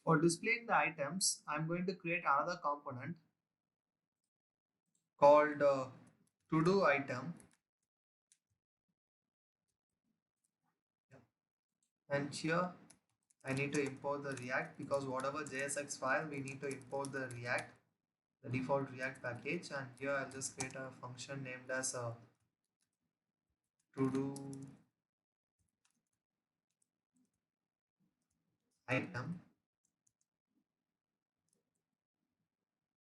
For displaying the items, I'm going to create another component called to do item. And here I need to import the React because whatever JSX file we need to import the React, the default React package, and here I'll just create a function named as a to do item,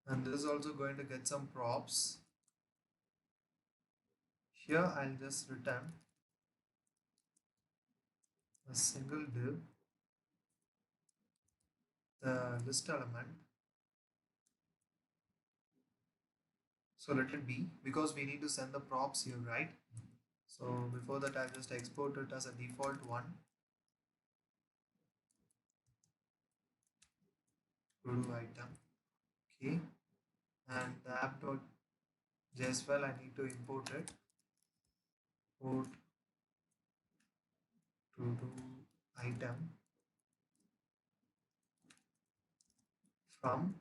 and this is also going to get some props. Here I'll just return a single div, the list element. So let it be because we need to send the props here, right? So before that I'll just export it as a default one, to do item. Okay, and the app.js file I need to import it. Import to do item from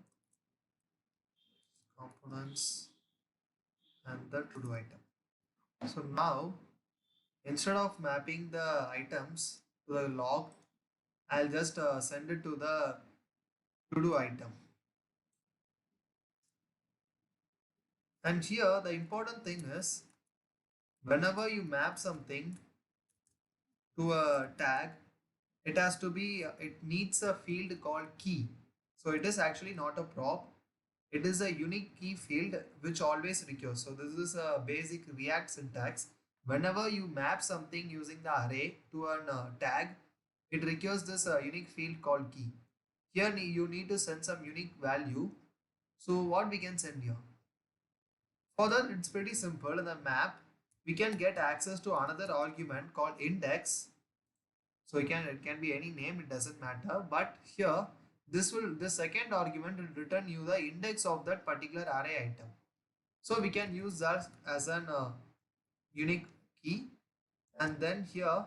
components and the to do item. So now instead of mapping the items to the log, I'll just send it to the to do item. And here the important thing is whenever you map something to a tag, it has to be, it needs a field called key. So it is actually not a prop. It is a unique key field which always recurs. So this is a basic React syntax. Whenever you map something using the array to a tag, it recurs this unique field called key. Here you need to send some unique value. So what we can send here? For that, it's pretty simple. In the map, we can get access to another argument called index. So it can be any name, it doesn't matter. But here, this second argument will return you the index of that particular array item. So we can use that as an unique key. And then here,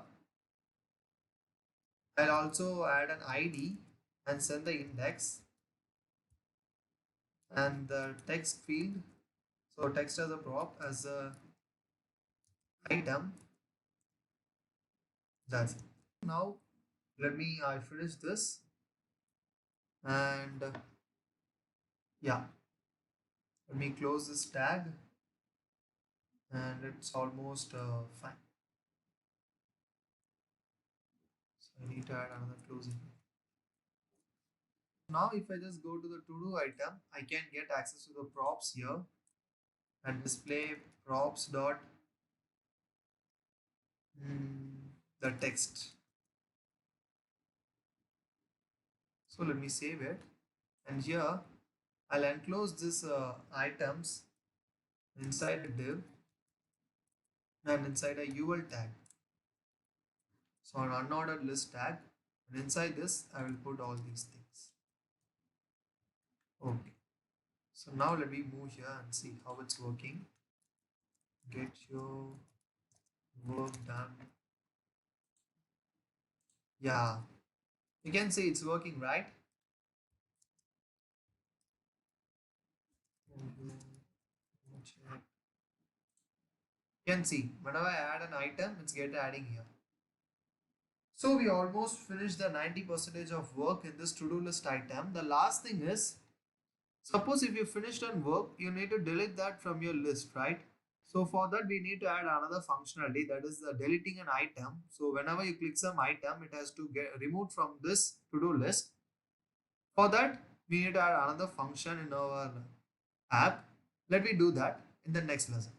I'll also add an ID and send the index and the text field. So text as a prop as a item. That's it. Now let me I finish this and yeah, let me close this tag and it's almost fine. So I need to add another closing. Now if I just go to the to do item, I can get access to the props here and display props dot the text. So let me save it and here I'll enclose this items inside a div and inside a UL tag. So an unordered list tag, and inside this I will put all these things. Okay, so now let me move here and see how it's working. Get your work done. Yeah, you can see it's working, right? You can see whenever I add an item, it's get adding here. So we almost finished the 90% of work in this to-do list item. The last thing is, suppose if you finished on work, you need to delete that from your list, right? So for that, we need to add another functionality, that is the deleting an item. So whenever you click some item, it has to get removed from this to-do list. For that, we need to add another function in our app. Let me do that in the next lesson.